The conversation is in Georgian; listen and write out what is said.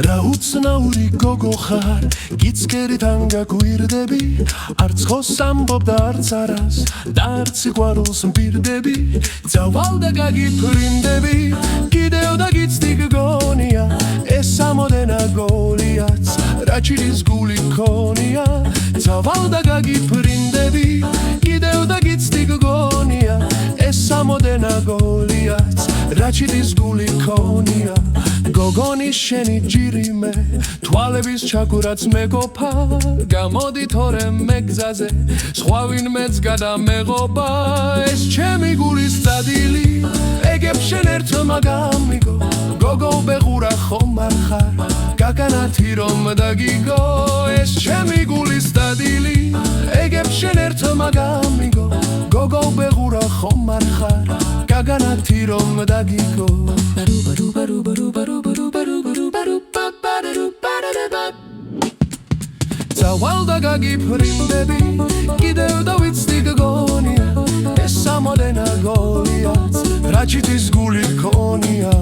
Rautznauri gogo ხარ გიცკერიდან გაგვირდები არც ხოს ამბობ და არც არას და არც სიყვარულს მპირდები ძავალ და გაგიფრინდები კიდევ და გიცდი გგონია ეს ამოდენა გოლიაც რაჭირის გული ქონია ძავალ და გაგიფრინდები კიდევ და გიცდი გგონია ეს ამოდენა გოლიაც რაჭირის გული ქონია გოგონი შენი ჯირიმე თვალების ჩაგვრაც მეგობრა გამოდი თორე მეგზაზე სხვა ვინმეც გადამეღობა ეს ჩემი გულის წადილი ეგებ შენ ერთმა გამიგო გოგო ბეღურა ხომ არ ხარ გაგანათი რომ დაგიგო ეს ჩემი გულის წადილი ეგებ შენ ერთმა გამიგო გოგო ბეღურა ხომ არ ხარ გაგანათი რომ დაგიგო ძავალ და გაგიფრინდები კიდევ და ვიცდი გგონია ეს ამოდენა გოლიაც რაჭირის გული ქონია